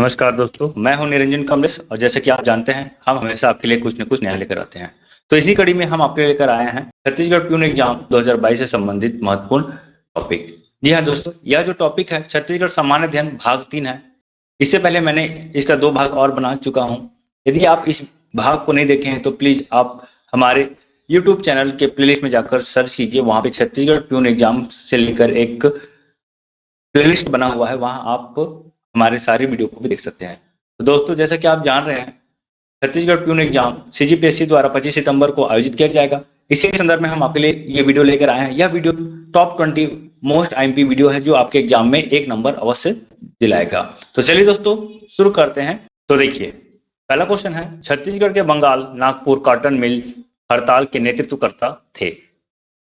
नमस्कार दोस्तों, मैं हूं निरंजन कमलेश और जैसे कि आप जानते हैं, हम हमेशा आपके लिए कुछ न कुछ नया लेकर आते हैं। तो इसी कड़ी में हम आपके लिए लेकर आए हैं छत्तीसगढ़ प्यून एग्जाम 2022 से संबंधित महत्वपूर्ण टॉपिक। जी हाँ दोस्तों, यह जो टॉपिक है छत्तीसगढ़ सामान्य अध्ययन भाग 3 है। इससे पहले मैंने इसका 2 भाग और बना चुका हूं। यदि आप इस भाग को नहीं देखे हैं तो प्लीज आप हमारे यूट्यूब चैनल के प्लेलिस्ट में जाकर सर्च कीजिए। वहां पे छत्तीसगढ़ प्यून एग्जाम से लेकर एक प्लेलिस्ट बना हुआ है, वहां आप हमारे सारे वीडियो को भी देख सकते हैं। तो दोस्तों, जैसा कि आप जान रहे हैं, छत्तीसगढ़ प्यून एग्जाम सीजीपीएससी द्वारा 25 सितंबर को आयोजित किया जाएगा। इसी संदर्भ में हम आपके लिए ये वीडियो लेकर आए हैं। यह video top 20 most IMP video है जो आपके एग्जाम में 1 नंबर अवश्य दिलाएगा। तो चलिए दोस्तों, शुरू करते हैं। तो देखिए, पहला क्वेश्चन है, छत्तीसगढ़ के बंगाल नागपुर कॉटन मिल हड़ताल के नेतृत्वकर्ता थे।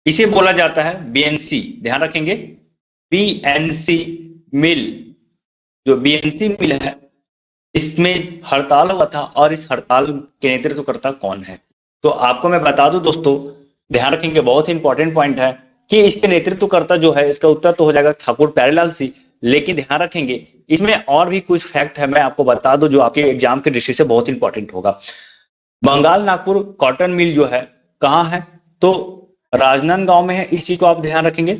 इसे बोला जाता है बीएनसी। ध्यान रखेंगे, बीएनसी मिल। जो बीएनसी मिल है, इसमें हड़ताल हुआ था और इस हड़ताल के नेतृत्वकर्ता कौन है? तो आपको मैं बता दूं दोस्तों, ध्यान रखेंगे, बहुत ही इंपॉर्टेंट पॉइंट है कि इसके नेतृत्वकर्ता जो है, इसका उत्तर तो हो जाएगा ठाकुर प्यारेलाल सिंह। लेकिन ध्यान रखेंगे, इसमें और भी कुछ फैक्ट है, मैं आपको बता दूं जो आपके एग्जाम की दृष्टि से बहुत इंपॉर्टेंट होगा। बंगाल नागपुर कॉटन मिल जो है कहाँ है? तो राजनांदगांव में है। इस चीज को आप ध्यान रखेंगे,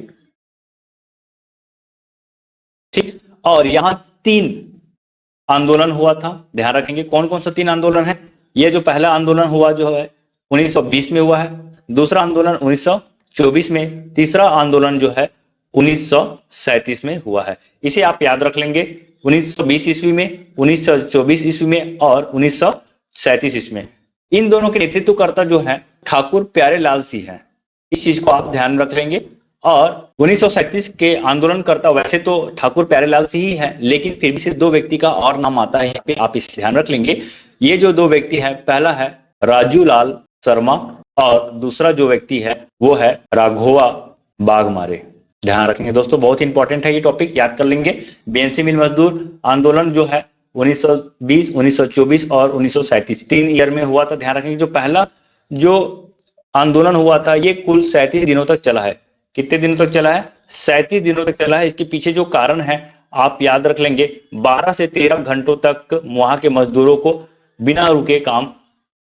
ठीक। और यहाँ 3 आंदोलन हुआ था। ध्यान रखेंगे कौन कौन सा 3 आंदोलन है। ये जो पहला आंदोलन हुआ जो है 1920 में हुआ है, दूसरा आंदोलन 1924 में, तीसरा आंदोलन जो है 1937 में हुआ है। इसे आप याद रख लेंगे, 1920 ईस्वी में, 1924 ईस्वी में और 1937 ईस्वी में। इन दोनों के नेतृत्वकर्ता जो है ठाकुर प्यारेलाल सिंह है। इस चीज को आप ध्यान रख लेंगे। और 1937 के आंदोलनकर्ता वैसे तो ठाकुर प्यारेलाल सिंह ही है, लेकिन फिर भी से 2 व्यक्ति का और नाम आता है यहाँ पे, आप इसे ध्यान रख लेंगे। ये जो 2 व्यक्ति है, पहला है राजू लाल शर्मा और दूसरा जो व्यक्ति है वो है राघोवा बागमारे। ध्यान रखेंगे दोस्तों, बहुत इंपॉर्टेंट है ये टॉपिक, याद कर लेंगे। बीएनसी मिल मजदूर आंदोलन जो है 1920, 1924 और 1937 3 ईयर में हुआ था। ध्यान रखेंगे, जो पहला जो आंदोलन हुआ था ये कुल 37 दिनों तक चला है। कितने दिनों तक चला है? 37 दिनों तक चला है। इसके पीछे जो कारण है आप याद रख लेंगे, 12 से 13 घंटों तक वहां के मजदूरों को बिना रुके काम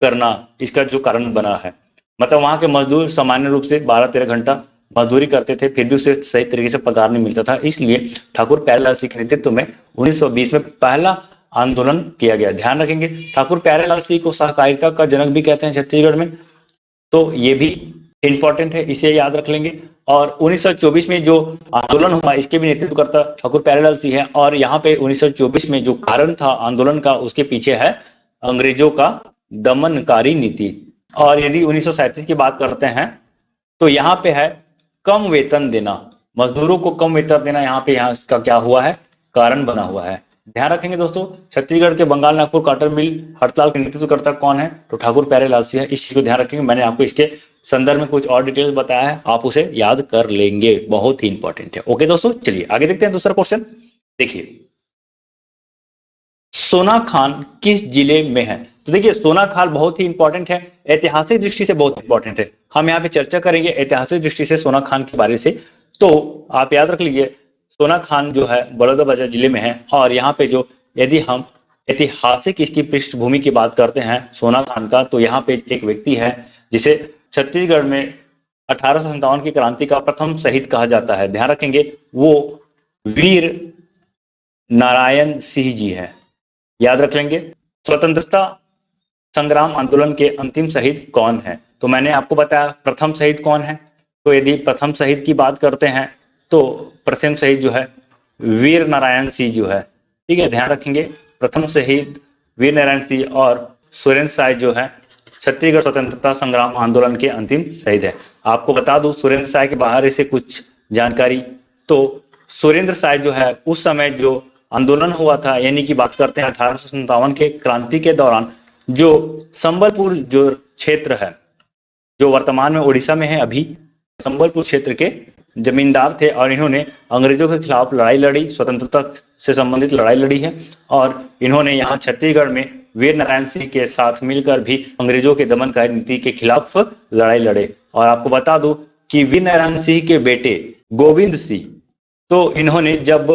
करना इसका जो कारण बना है। मतलब वहां के मजदूर सामान्य रूप से 12-13 घंटा मजदूरी करते थे, फिर भी उसे सही तरीके से पगार नहीं मिलता था। इसलिए ठाकुर प्यारेलाल सिंह के नेतृत्व में 1920 में पहला आंदोलन किया गया। ध्यान रखेंगे, ठाकुर प्यारेलाल सिंह को सहकारिता का जनक भी कहते हैं छत्तीसगढ़ में, तो ये भी इंपॉर्टेंट है, इसे याद रख लेंगे। और 1924 में जो आंदोलन हुआ इसके भी नेतृत्वकर्ता ठाकुर प्यारेलाल सिंह है। और यहाँ पे 1924 में जो कारण था आंदोलन का, उसके पीछे है अंग्रेजों का दमनकारी नीति। और यदि 1937 की बात करते हैं तो यहाँ पे है कम वेतन देना, मजदूरों को कम वेतन देना। यहाँ पे इसका क्या हुआ है, कारण बना हुआ है। ध्यान रखेंगे दोस्तों, छत्तीसगढ़ के बंगाल नागपुर कॉटन मिल हड़ताल के नेतृत्वकर्ता कौन है? तो ठाकुर प्यारेलाल सिंह है। इस चीज को ध्यान रखेंगे, मैंने आपको इसके संदर्भ में कुछ और डिटेल्स बताया है, आप उसे याद कर लेंगे, बहुत ही इंपॉर्टेंट है। ओके दोस्तों, चलिए आगे देखते हैं दूसरा क्वेश्चन। देखिए, सोनाखान किस जिले में है? तो देखिए, सोनाखान बहुत ही इंपॉर्टेंट है, ऐतिहासिक दृष्टि से बहुत इंपॉर्टेंट है। हम यहाँ पे चर्चा करेंगे ऐतिहासिक दृष्टि से सोनाखान के बारे से। तो आप याद रख लीजिए, सोनाखान जो है बलौदाबाजार जिले में है। और यहाँ पे जो यदि हम ऐतिहासिक इसकी पृष्ठभूमि की बात करते हैं सोनाखान का, तो यहाँ पे एक व्यक्ति है जिसे छत्तीसगढ़ में 1857 की क्रांति का प्रथम शहीद कहा जाता है। ध्यान रखेंगे, वो वीर नारायण सिंह जी है। याद रख लेंगे, स्वतंत्रता संग्राम आंदोलन के अंतिम शहीद कौन है? तो मैंने आपको बताया प्रथम शहीद कौन है। तो यदि प्रथम शहीद की बात करते हैं तो प्रथम शहीद जो है वीर नारायण सिंह जो है, ठीक है। ध्यान रखेंगे, प्रथम शहीद वीर नारायण सिंह और सुरेंद्र साय जो है छत्तीसगढ़ स्वतंत्रता संग्राम आंदोलन के अंतिम शहीद है। आपको बता दूं सुरेंद्र साय के बारे से कुछ जानकारी। तो सुरेंद्र साय जो है उस समय जो आंदोलन हुआ था, यानी कि बात करते हैं 1857 के क्रांति के दौरान, जो संबलपुर जो क्षेत्र है, जो वर्तमान में उड़ीसा में है, अभी संबलपुर क्षेत्र के जमींदार थे और इन्होंने अंग्रेजों के खिलाफ लड़ाई लड़ी, स्वतंत्रता से संबंधित लड़ाई लड़ी है। और इन्होंने यहाँ छत्तीसगढ़ में वीर नारायण सिंह के साथ मिलकर भी अंग्रेजों के दमनकारी नीति के खिलाफ लड़ाई लड़े। और आपको बता दूं कि वीर नारायण सिंह के बेटे गोविंद सिंह, तो इन्होंने जब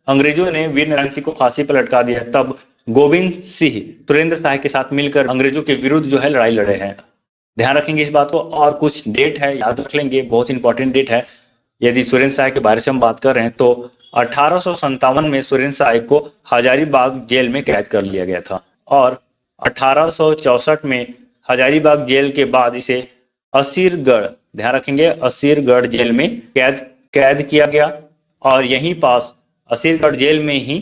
अंग्रेजों ने वीर नारायण सिंह को फांसी पर लटका दिया, तब गोविंद सिंह तुरेंद्र शाह के साथ मिलकर अंग्रेजों के विरुद्ध जो है लड़ाई लड़े हैं। ध्यान रखेंगे इस बात को। और कुछ डेट है याद रख लेंगे, बहुत इंपॉर्टेंट डेट है। यदि सुरेंद्र शाह के बारे से हम बात कर रहे हैं तो 1857 में सुरेंद्र शाह को हजारीबाग जेल में कैद कर लिया गया था, और 1864 में हजारीबाग जेल के बाद इसे असीरगढ़, ध्यान रखेंगे, असीरगढ़ जेल में कैद किया गया, और यहीं पास असीरगढ़ जेल में ही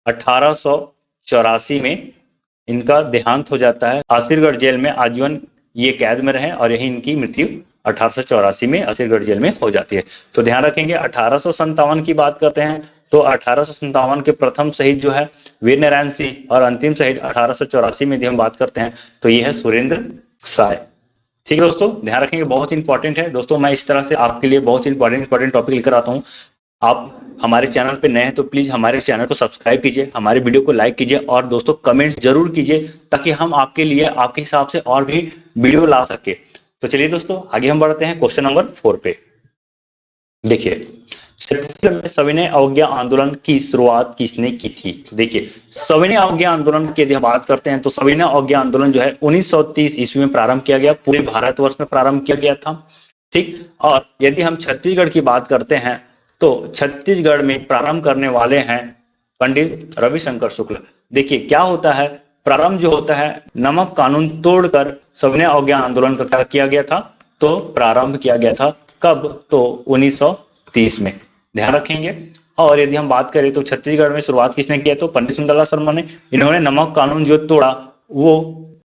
1884 में इनका देहांत हो जाता है। असीरगढ़ जेल में आजीवन ये कैद में रहे और यही इनकी मृत्यु 1884 में असीरगढ़ जेल में हो जाती है। तो ध्यान रखेंगे 1857 की बात करते हैं तो 1857 के प्रथम शहीद जो है वीर नारायण सिंह, और अंतिम शहीद 1884 में यदि हम बात करते हैं तो ये है सुरेंद्र शाह। ठीक है दोस्तों, ध्यान रखेंगे, बहुत इंपॉर्टेंट है दोस्तों। मैं इस तरह से आपके लिए बहुत इंपॉर्टेंट टॉपिक लेकर आता हूँ। आप हमारे चैनल पे नए हैं तो प्लीज हमारे चैनल को सब्सक्राइब कीजिए, हमारे वीडियो को लाइक कीजिए, और दोस्तों कमेंट्स जरूर कीजिए ताकि हम आपके लिए आपके हिसाब से और भी वीडियो ला सके। तो चलिए दोस्तों आगे हम बढ़ते हैं क्वेश्चन नंबर 4 पे। देखिए, छत्तीसगढ़ में सविनय अवज्ञा आंदोलन की शुरुआत किसने की थी? तो देखिए, सविनय अवज्ञा आंदोलन की यदि बात करते हैं तो सविनय अवज्ञा आंदोलन जो है 1930 ईस्वी में प्रारंभ किया गया, पूरे भारतवर्ष में प्रारंभ किया गया था। ठीक, और यदि हम छत्तीसगढ़ की बात करते हैं तो छत्तीसगढ़ में प्रारंभ करने वाले हैं पंडित रविशंकर शुक्ल। देखिए क्या होता है, प्रारंभ जो होता है नमक कानून तोड़कर सविनय अवज्ञा आंदोलन का क्या किया गया था, तो प्रारंभ किया गया था। कब? तो 1930 में, ध्यान रखेंगे। और यदि हम बात करें तो छत्तीसगढ़ में शुरुआत किसने किया, तो पंडित सुंदरलाल शर्मा ने। इन्होंने नमक कानून जो तोड़ा वो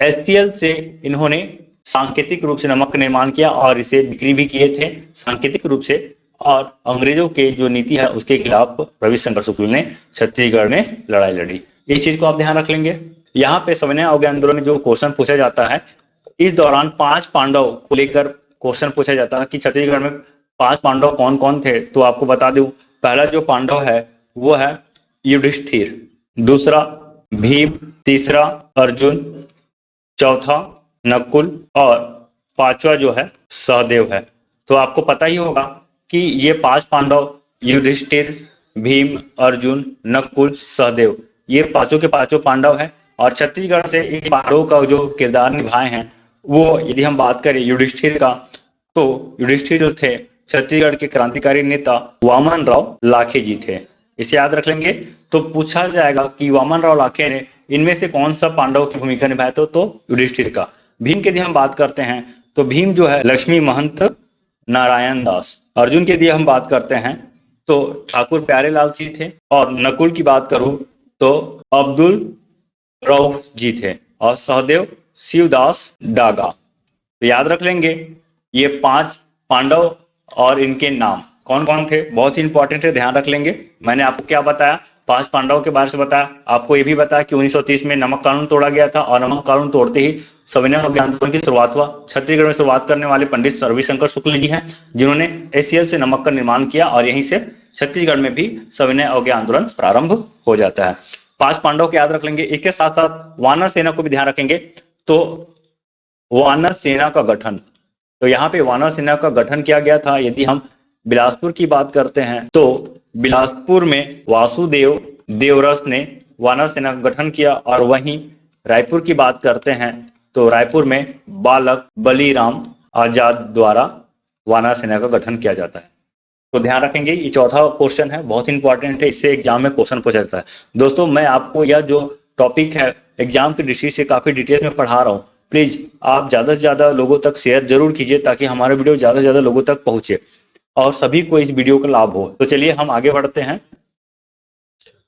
एसटीएल से इन्होंने सांकेतिक रूप से नमक का निर्माण किया और इसे बिक्री भी किए थे सांकेतिक रूप से, और अंग्रेजों के जो नीति है उसके खिलाफ रविशंकर शुक्ल ने छत्तीसगढ़ में लड़ाई लड़ी। इस चीज को आप ध्यान रख लेंगे। यहाँ पे सविनय अवज्ञा आंदोलन में जो क्वेश्चन पूछा जाता है, इस दौरान 5 पांडव को लेकर क्वेश्चन पूछा जाता है कि छत्तीसगढ़ में 5 पांडव कौन कौन थे। तो आपको बता दूं, पहला जो पांडव है वो है युधिष्ठिर, दूसरा भीम, तीसरा अर्जुन, चौथा नकुल, और पांचवा जो है सहदेव है। तो आपको पता ही होगा कि ये 5 पांडव युधिष्ठिर, भीम, अर्जुन, नकुल, सहदेव, ये पांचों के पांचों पांडव हैं, और छत्तीसगढ़ से इन पांडवों का जो किरदार निभाए हैं वो यदि हम बात करें युधिष्ठिर का, तो युधिष्ठिर जो थे छत्तीसगढ़ के क्रांतिकारी नेता वामन राव लाखे जी थे। इसे याद रख लेंगे। तो पूछा जाएगा कि वामन राव लाखे ने इनमें से कौन सा पांडव की भूमिका निभाया, तो युधिष्ठिर का। भीम की यदि हम बात करते हैं तो भीम जो है लक्ष्मी महंत नारायण दास। अर्जुन की यदि हम बात करते हैं तो ठाकुर प्यारेलाल सिंह थे, और नकुल की बात करूं तो अब्दुल रऊफ जी थे, और सहदेव शिवदास डागा। तो याद रख लेंगे ये 5 पांडव और इनके नाम कौन कौन थे, बहुत ही इंपॉर्टेंट है, ध्यान रख लेंगे। मैंने आपको क्या बताया, 5 पांडवों के बारे से बताया, आपको ये भी बताया कि 1930 में नमक कानून तोड़ा गया था, और नमक कानून तोड़ते ही सविनय अवज्ञा आंदोलन की शुरुआत हुआ। छत्तीसगढ़ में शुरुआत करने वाले पंडित रविशंकर शुक्ल जी हैं, जिन्होंने एसीएल से नमक का निर्माण किया, और यहीं से छत्तीसगढ़ में भी सविनय अवज्ञा आंदोलन प्रारंभ हो जाता है। 5 पांडव को याद रख लेंगे। इसके साथ साथ वानर सेना को भी ध्यान रखेंगे। तो वानर सेना का गठन, तो यहाँ पे वानर सेना का गठन किया गया था। यदि हम बिलासपुर की बात करते हैं तो बिलासपुर में वासुदेव देवरस ने वानर सेना का गठन किया, और वहीं रायपुर की बात करते हैं तो रायपुर में बालक बलीराम आजाद द्वारा वानर सेना का गठन किया जाता है। तो ध्यान रखेंगे, ये चौथा क्वेश्चन है, बहुत इंपॉर्टेंट है, इससे एग्जाम में क्वेश्चन पूछा जाता है। दोस्तों मैं आपको यह जो टॉपिक है एग्जाम की दृष्टि से काफी डिटेल में पढ़ा रहा हूँ, प्लीज आप ज्यादा से ज्यादा लोगों तक शेयर जरूर कीजिए ताकि हमारा वीडियो ज्यादा से ज्यादा लोगों तक पहुंचे और सभी को इस वीडियो का लाभ हो। तो चलिए हम आगे बढ़ते हैं।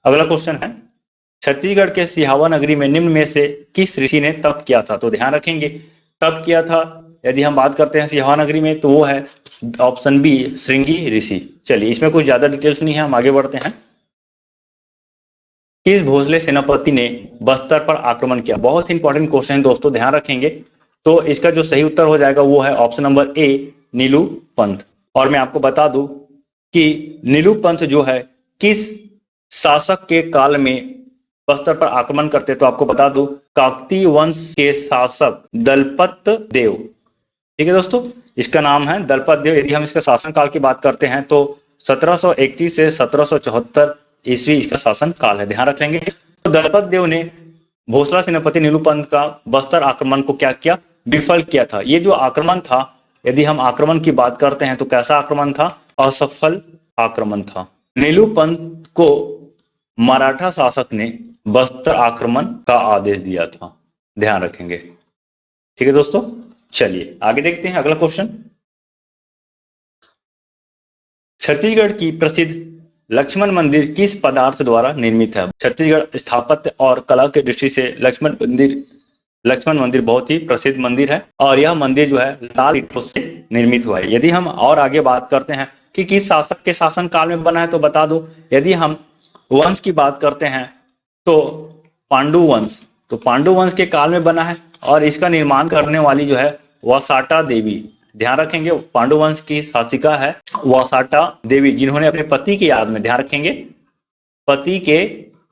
अगला क्वेश्चन है, छत्तीसगढ़ के सिहावा नगरी में निम्न में से किस ऋषि ने तप किया था? तो ध्यान रखेंगे, तप किया था यदि हम बात करते हैं सिहावा नगरी में तो वो है ऑप्शन बी श्रृंगी ऋषि। चलिए इसमें कुछ ज्यादा डिटेल्स नहीं है, हम आगे बढ़ते हैं। किस भोसले सेनापति ने बस्तर पर आक्रमण किया? बहुत इंपॉर्टेंट क्वेश्चन है दोस्तों, ध्यान रखेंगे। तो इसका जो सही उत्तर हो जाएगा वो है ऑप्शन नंबर ए नीलू पंत। और मैं आपको बता दूं कि नीलू पंत जो है किस शासक के काल में बस्तर पर आक्रमण करते, तो आपको बता दूं काकतीय वंश के शासक दलपत देव। ठीक है दोस्तों, इसका नाम है दलपत देव। यदि हम इसका शासन काल की बात करते हैं तो 1731 से 1774 ईस्वी इसका शासन काल है, ध्यान रख लेंगे। तो दलपत देव ने भोसला सेनापति नीलूपंत का बस्तर आक्रमण को क्या किया, विफल किया था। ये जो आक्रमण था, यदि हम आक्रमण की बात करते हैं तो कैसा आक्रमण था, असफल आक्रमण था। नीलूपंत को मराठा शासक ने बस्तर आक्रमण का आदेश दिया था, ध्यान रखेंगे। ठीक है दोस्तों, चलिए आगे देखते हैं अगला क्वेश्चन। छत्तीसगढ़ की प्रसिद्ध लक्ष्मण मंदिर किस पदार्थ द्वारा निर्मित है। छत्तीसगढ़ स्थापत्य और कला की दृष्टि से लक्ष्मण मंदिर बहुत ही प्रसिद्ध मंदिर है और यह मंदिर जो है लाल ईंटों से निर्मित हुआ है। यदि हम और आगे बात करते हैं कि किस शासक के शासन काल में बना है तो बता दो। यदि हम वंश की बात करते हैं तो पांडु वंश, तो पांडु वंश के काल में बना है और इसका निर्माण करने वाली जो है वसाटा देवी, ध्यान रखेंगे। पांडु वंश की शासिका है वसाटा देवी, जिन्होंने अपने पति की याद में, ध्यान रखेंगे, पति के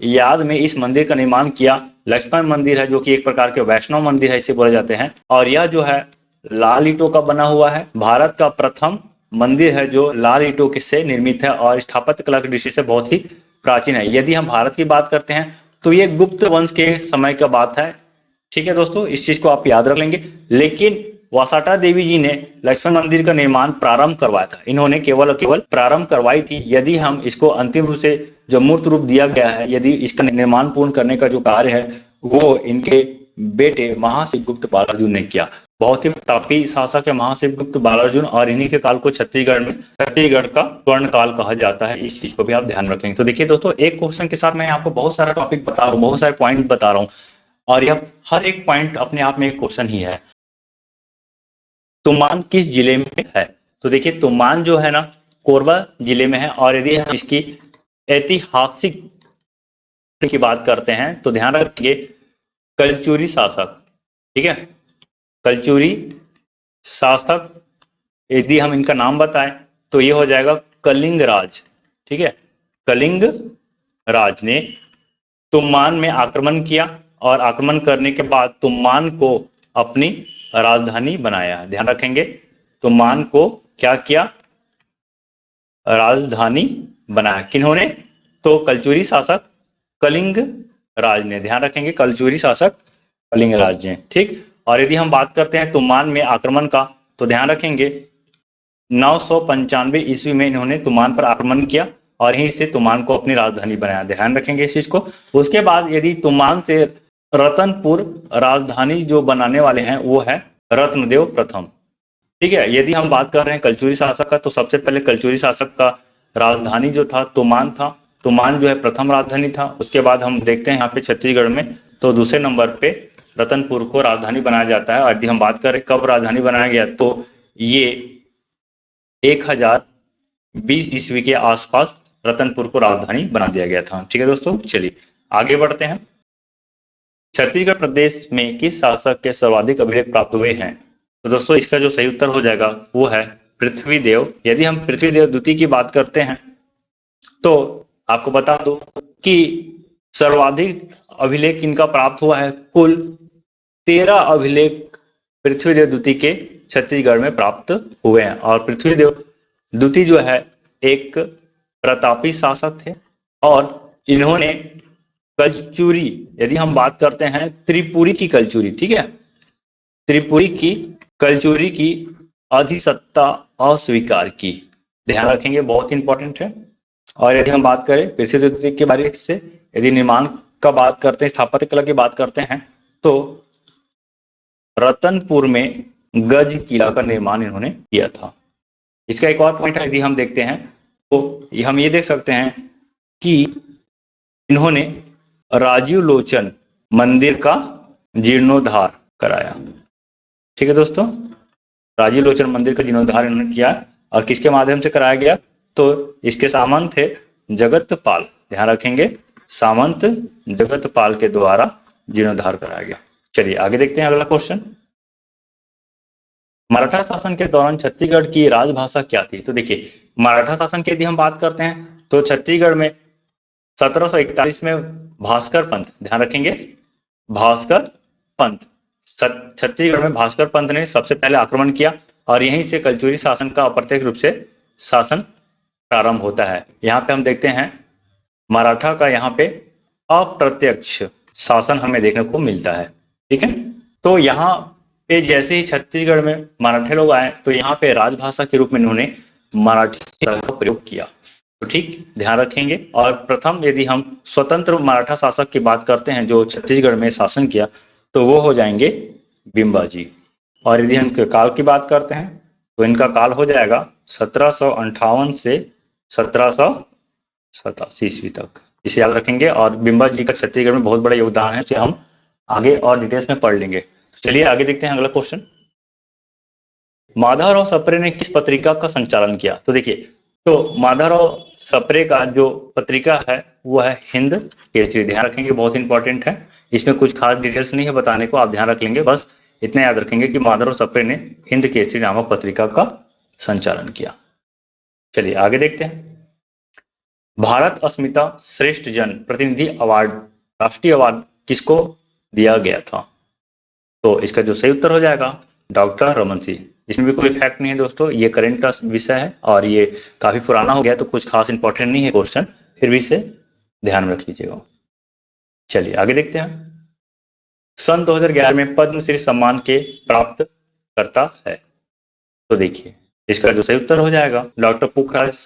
याद में इस मंदिर का निर्माण किया। लक्ष्मण मंदिर है जो कि एक प्रकार के वैष्णव मंदिर है, इसे बोले जाते हैं। और यह जो है लाल ईंटों का बना हुआ है। भारत का प्रथम मंदिर है जो लाल ईंटों से निर्मित है और स्थापत्य कला की दृष्टि से बहुत ही प्राचीन है। यदि हम भारत की बात करते हैं तो ये गुप्त वंश के समय का बात है। ठीक है दोस्तों, इस चीज को आप याद रख लेंगे। लेकिन वसाटा देवी जी ने लक्ष्मण मंदिर का निर्माण प्रारंभ करवाया था, इन्होंने केवल और केवल प्रारंभ करवाई थी। यदि हम इसको अंतिम रूप से जो मूर्त रूप दिया गया है, यदि इसका निर्माण पूर्ण करने का जो कार्य है वो इनके बेटे महाशिवगुप्त बालार्जुन ने किया। बहुत ही प्रतापी शासक है महाशिवगुप्त बालार्जुन और इन्हीं के काल को छत्तीसगढ़ का स्वर्ण काल कहा जाता है। इस चीज को भी आप ध्यान रखेंगे। तो देखिए दोस्तों, एक क्वेश्चन के साथ मैं आपको बहुत सारा टॉपिक बता रहा हूँ, बहुत सारे पॉइंट बता रहा हूँ और यह हर एक पॉइंट अपने आप में एक क्वेश्चन ही है। तुमान किस जिले में है? तो देखिए तुमान जो है ना कोरबा जिले में है। और यदि हम इसकी ऐतिहासिक की बात करते हैं तो ध्यान रखिए कलचुरी शासक, ठीक है, कलचुरी शासक, यदि हम इनका नाम बताएं तो ये हो जाएगा कलिंग राज। ठीक है, कलिंग राज ने तुमान में आक्रमण किया और आक्रमण करने के बाद तुमान को अपनी राजधानी बनाया। ध्यान रखेंगे, तुमान को क्या किया, राजधानी बनाया। किन्होंने? तो कलचुरी शासक कलिंग राज ने, ध्यान रखेंगे, कलचुरी शासक कलिंग राज ने। ठीक, और यदि हम बात करते हैं तुमान में आक्रमण का तो ध्यान रखेंगे 995 ईस्वी में इन्होंने तुमान पर आक्रमण किया और यहीं से तुमान को अपनी राजधानी बनाया। ध्यान रखेंगे इस चीज को। उसके बाद यदि तुमान से रतनपुर राजधानी जो बनाने वाले हैं वो है रत्नदेव प्रथम। ठीक है, यदि हम बात कर रहे हैं कलचुरी शासक का तो सबसे पहले कलचुरी शासक का राजधानी जो था तुमान था। तुमान जो है प्रथम राजधानी था। उसके बाद हम देखते हैं यहाँ पे छत्तीसगढ़ में तो दूसरे नंबर पे रतनपुर को राजधानी बनाया जाता है। और यदि हम बात करें कब राजधानी बनाया गया तो ये 1020 ईस्वी के आसपास रतनपुर को राजधानी बना दिया गया था। ठीक है दोस्तों, चलिए आगे बढ़ते हैं। छत्तीसगढ़ प्रदेश में किस शासक के सर्वाधिक अभिलेख प्राप्त हुए हैं? तो दोस्तों इसका जो सही उत्तर हो जाएगा वो है पृथ्वीदेव। यदि हम पृथ्वीदेव द्वितीय की बात करते हैं तो आपको बता दो कि सर्वाधिक अभिलेख इनका प्राप्त हुआ है। कुल 13 अभिलेख पृथ्वीदेव द्वितीय के छत्तीसगढ़ में प्राप्त हुए हैं। और पृथ्वीदेव द्वितीय जो है एक प्रतापी शासक थे और इन्होंने कलचुरी, यदि हम बात करते हैं त्रिपुरी की कलचुरी, ठीक है, त्रिपुरी की कलचुरी की अधिसत्ता अस्वीकार की। ध्यान रखेंगे, बहुत इंपॉर्टेंट है। और यदि हम बात करें पृथ्वी के बारे से, यदि निर्माण का बात करते हैं, स्थापत्य कला की बात करते हैं तो रतनपुर में गज किला का निर्माण इन्होंने किया था। इसका एक और पॉइंट है, यदि हम देखते हैं तो हम ये देख सकते हैं कि इन्होंने राजीव लोचन मंदिर का जीर्णोद्धार कराया। ठीक है दोस्तों, राजीव लोचन मंदिर का जीर्णोद्धार इन्होंने किया और किसके माध्यम से कराया गया तो इसके सामंत थे जगतपाल। ध्यान रखेंगे, सामंत जगतपाल के द्वारा जीर्णोद्धार कराया गया। चलिए आगे देखते हैं अगला क्वेश्चन। मराठा शासन के दौरान छत्तीसगढ़ की राजभाषा क्या थी? तो देखिए मराठा शासन की यदि हम बात करते हैं तो छत्तीसगढ़ में 1741 में भास्कर पंथ, ध्यान रखेंगे, भास्कर पंथ, छत्तीसगढ़ में भास्कर पंथ ने सबसे पहले आक्रमण किया और यहीं से कलचुरी शासन का अप्रत्यक्ष रूप से शासन प्रारंभ होता है। यहाँ पे हम देखते हैं मराठा का यहाँ पे अप्रत्यक्ष शासन हमें देखने को मिलता है। ठीक है, तो यहाँ पे जैसे ही छत्तीसगढ़ में मराठे लोग आए तो यहाँ पे राजभाषा के रूप में इन्होंने मराठी भाषा का प्रयोग किया। तो ठीक ध्यान रखेंगे। और प्रथम यदि हम स्वतंत्र मराठा शासक की बात करते हैं जो छत्तीसगढ़ में शासन किया तो वो हो जाएंगे बिंबाजी। और यदि हम काल की बात करते हैं तो इनका काल हो जाएगा 1758 से 1787 ईस्वी तक, इसे याद रखेंगे। और बिंबा जी का छत्तीसगढ़ में बहुत बड़ा योगदान है, इसे हम आगे और डिटेल्स में पढ़ लेंगे। तो चलिए आगे देखते हैं अगला क्वेश्चन। माधवराव सप्रे ने किस पत्रिका का संचालन किया? तो देखिए, तो माधवराव सप्रे का जो पत्रिका है वो है हिंद केसरी। ध्यान रखेंगे, बहुत इंपॉर्टेंट है। इसमें कुछ खास डिटेल्स नहीं है बताने को, आप ध्यान रख लेंगे। बस इतना याद रखेंगे कि माधवराव सप्रे ने हिंद केसरी नामक पत्रिका का संचालन किया। चलिए आगे देखते हैं। भारत अस्मिता श्रेष्ठ जन प्रतिनिधि अवार्ड, राष्ट्रीय अवार्ड किसको दिया गया था? तो इसका जो सही उत्तर हो जाएगा डॉक्टर रमन सिंह। इसमें भी कोई फैक्ट नहीं है दोस्तों, ये करंट का विषय है और ये काफी पुराना हो गया तो कुछ खास इंपॉर्टेंट नहीं है क्वेश्चन, फिर भी इसे ध्यान में रख लीजिएगा। चलिए आगे देखते हैं। सन 2011 में पद्मश्री सम्मान के प्राप्त करता है? तो देखिए, इसका जो सही उत्तर हो जाएगा डॉक्टर पुखराज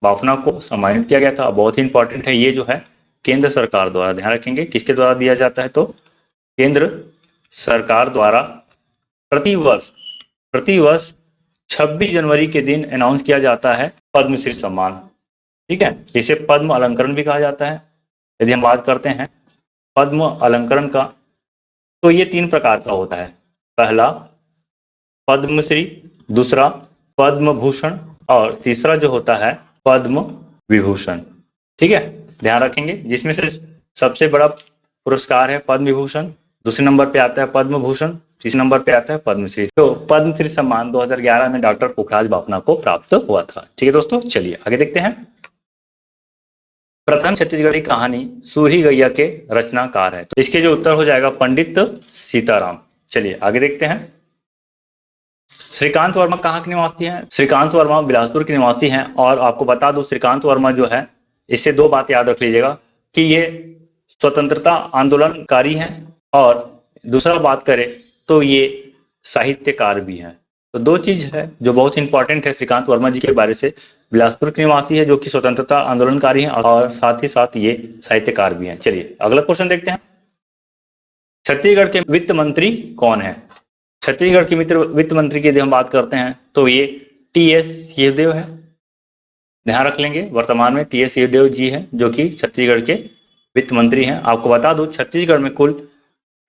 बाफना को सम्मानित किया गया था। बहुत ही इंपॉर्टेंट है, ये जो है केंद्र सरकार द्वारा, ध्यान रखेंगे किसके द्वारा दिया जाता है, तो केंद्र सरकार द्वारा प्रतिवर्ष 26 जनवरी के दिन अनाउंस किया जाता है पद्मश्री सम्मान। ठीक है, इसे पद्म अलंकरण भी कहा जाता है। यदि हम बात करते हैं पद्म अलंकरण का तो ये 3 प्रकार का होता है। पहला पद्मश्री, दूसरा पद्म भूषण और तीसरा जो होता है पद्म विभूषण। ठीक है, ध्यान रखेंगे। जिसमें से सबसे बड़ा पुरस्कार है पद्म विभूषण, दूसरे नंबर पे आता है पद्म भूषण, तीसरे नंबर पे आता है पद्मश्री। तो पद्मश्री सम्मान 2011 में डॉक्टर पुखराज बाफना को प्राप्त हुआ था। ठीक है दोस्तों, चलिए आगे देखते हैं। प्रथम छत्तीसगढ़ी कहानी सूही गैया के रचनाकार है? तो इसके जो उत्तर हो जाएगा पंडित सीताराम। चलिए आगे देखते हैं। श्रीकांत वर्मा कहाँ के निवासी हैं? श्रीकांत वर्मा बिलासपुर के निवासी हैं। और आपको बता दूं श्रीकांत वर्मा जो है, इससे 2 बात याद रख लीजिएगा कि ये स्वतंत्रता आंदोलनकारी हैं और दूसरा बात करें तो ये साहित्यकार भी हैं। तो 2 चीज है जो बहुत इंपॉर्टेंट है श्रीकांत वर्मा जी के बारे से। बिलासपुर के निवासी है जो कि स्वतंत्रता आंदोलनकारी हैं और साथ ही साथ ये साहित्यकार भी हैं। चलिए अगला क्वेश्चन देखते हैं। छत्तीसगढ़ के वित्त मंत्री कौन है? छत्तीसगढ़ के वित्त मंत्री की यदि हम बात करते हैं तो ये टी.एस. सिंहदेव है। ध्यान रख लेंगे, वर्तमान में टी.एस. सिंहदेव जी हैं जो कि छत्तीसगढ़ के वित्त मंत्री हैं। आपको बता दूं छत्तीसगढ़ में कुल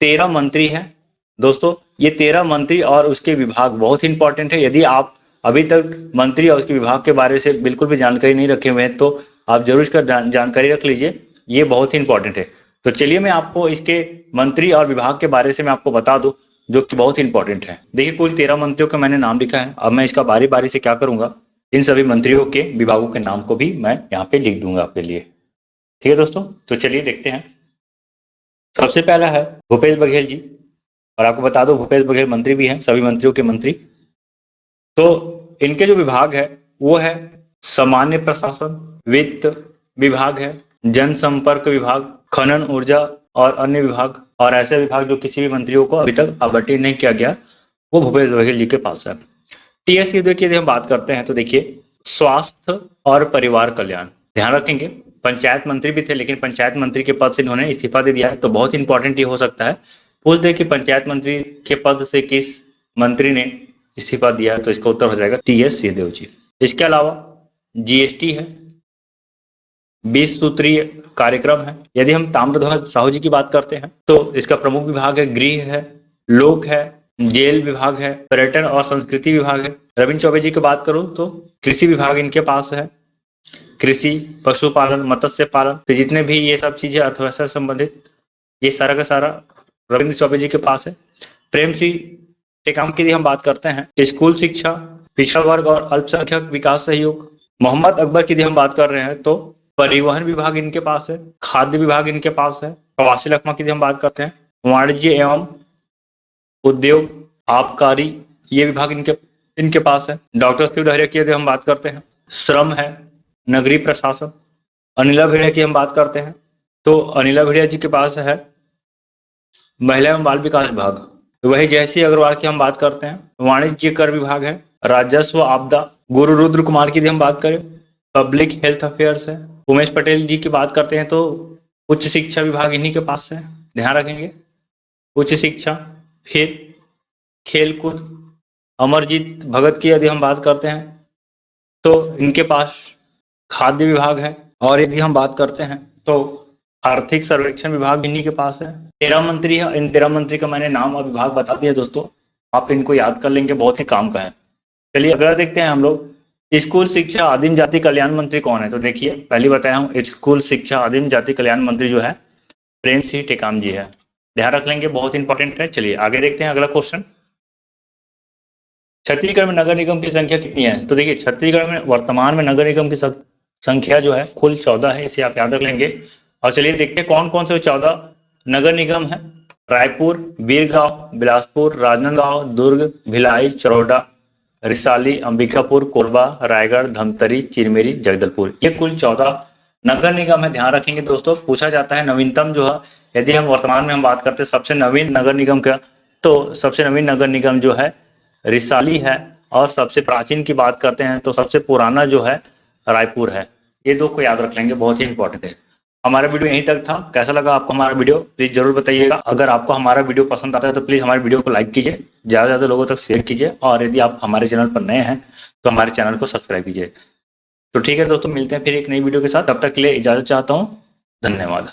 13 मंत्री हैं। दोस्तों ये 13 मंत्री और उसके विभाग बहुत ही इंपॉर्टेंट है। यदि आप अभी तक मंत्री और उसके विभाग के बारे से बिल्कुल भी जानकारी नहीं रखे हुए हैं तो आप जरूर इसका जानकारी रख लीजिए, ये बहुत ही इंपॉर्टेंट है। तो चलिए मैं आपको इसके मंत्री और विभाग के बारे से मैं आपको बता दूं जो कि बहुत इंपॉर्टेंट है। देखिए कुल 13 मंत्रियों का मैंने नाम लिखा है। अब मैं इसका बारी बारी से क्या करूंगा, इन सभी मंत्रियों के विभागों के नाम को भी मैं यहाँ पे लिख दूंगा आपके लिए। ठीक है दोस्तों, तो चलिए देखते हैं। सबसे पहला है भूपेश बघेल जी। और आपको बता दो भूपेश बघेल मंत्री भी हैं, सभी मंत्रियों के मंत्री। तो इनके जो विभाग है वो है सामान्य प्रशासन, वित्त विभाग है, जनसंपर्क विभाग, खनन ऊर्जा और अन्य विभाग। और ऐसे विभाग जो किसी भी मंत्रियों को अभी तक आवंटित नहीं किया गया वो भूपेश बघेल जी के पास है। टीएस की यदि हम बात करते हैं तो देखिए स्वास्थ्य और परिवार कल्याण। ध्यान रखेंगे पंचायत मंत्री भी थे लेकिन पंचायत मंत्री के पद से इन्होंने इस्तीफा दे दिया है। तो बहुत इंपॉर्टेंट ये हो सकता है, पूछ दे कि पंचायत मंत्री के पद से किस मंत्री ने इस्तीफा दिया, तो इसका उत्तर हो जाएगा टी.एस. सिंहदेव जी। इसके अलावा जीएसटी है, 20 सूत्रीय कार्यक्रम है। यदि हम ताम्रध्वज साहू जी की बात करते हैं तो इसका प्रमुख विभाग है गृह है, लोक है, जेल विभाग है, पर्यटन और संस्कृति विभाग है। रविंद्र चौबे जी की बात करूं तो कृषि विभाग इनके पास है, कृषि, पशुपालन, मत्स्य पालन। तो जितने भी ये सब चीजें अर्थव्यवस्था से संबंधित ये सारा का सारा रविंद्र चौबे जी के पास है। प्रेम सिंह टेकाम की हम बात करते हैं, स्कूल शिक्षा, पिछड़ा वर्ग और अल्पसंख्यक विकास सहयोग। मोहम्मद अकबर की हम बात कर रहे हैं तो परिवहन विभाग इनके पास है, खाद्य विभाग इनके पास है। प्रवासी लखमा की हम बात करते हैं, वाणिज्य एवं उद्योग, आबकारी, ये विभाग इनके पास है। डॉक्टर शिव डहरिया की हम बात करते हैं, श्रम है, नगरीय प्रशासन, अनिला भेड़िया की हम बात करते हैं तो अनिला भेड़िया जी के पास है महिला एवं बाल विकास विभाग। वही जयसी अग्रवाल की हम बात करते हैं वाणिज्य कर विभाग है। राजस्व आपदा गुरु रुद्र कुमार की हम बात करें पब्लिक हेल्थ अफेयर्स है। उमेश पटेल जी की बात करते हैं तो उच्च शिक्षा विभाग इन्हीं के पास है, ध्यान रखेंगे उच्च शिक्षा। फिर खेलकूद अमरजीत भगत की यदि हम बात करते हैं तो इनके पास खाद्य विभाग है। और यदि हम बात करते हैं तो आर्थिक सर्वेक्षण विभाग इन्हीं के पास है। 13 मंत्री है, इन 13 मंत्री का मैंने नाम और विभाग बता दिया दोस्तों, आप इनको याद कर लेंगे, बहुत ही काम का है। चलिए अगला देखते हैं हम लोग, स्कूल शिक्षा आदिम जाति कल्याण मंत्री कौन है। तो देखिए पहले बताया हूँ स्कूल शिक्षा आदिम जाति कल्याण मंत्री जो है प्रेम सिंह टेकाम जी है, ध्यान रख लेंगे, बहुत इंपॉर्टेंट है। चलिए आगे देखते हैं अगला क्वेश्चन, छत्तीसगढ़ में नगर निगम की संख्या कितनी है। तो देखिए छत्तीसगढ़ में वर्तमान में नगर निगम की संख्या जो है कुल 14 है, इसे आप याद रख लेंगे। और चलिए देखते हैं कौन कौन से 14 नगर निगम है। रायपुर, बीरगांव, बिलासपुर, राजनांदगांव, दुर्ग, भिलाई, चरोडा, रिसाली, अंबिकापुर, कोरबा, रायगढ़, धमतरी, चिरमेरी, जगदलपुर, ये कुल 14 नगर निगम है। ध्यान रखेंगे दोस्तों, पूछा जाता है नवीनतम जो है, यदि हम वर्तमान में हम बात करते हैं सबसे नवीन नगर निगम का, तो सबसे नवीन नगर निगम जो है रिसाली है। और सबसे प्राचीन की बात करते हैं तो सबसे पुराना जो है रायपुर है। ये दो को याद रख लेंगे, बहुत ही इंपॉर्टेंट है। हमारा वीडियो यहीं तक था, कैसा लगा आपको हमारा वीडियो प्लीज जरूर बताइएगा। अगर आपको हमारा वीडियो पसंद आता है तो प्लीज हमारे वीडियो को लाइक कीजिए, ज्यादा से ज्यादा लोगों तक शेयर कीजिए, और यदि आप हमारे चैनल पर नए हैं तो हमारे चैनल को सब्सक्राइब कीजिए। तो ठीक है दोस्तों, मिलते हैं फिर एक नई वीडियो के साथ, तब तक के लिए इजाजत चाहता हूँ, धन्यवाद।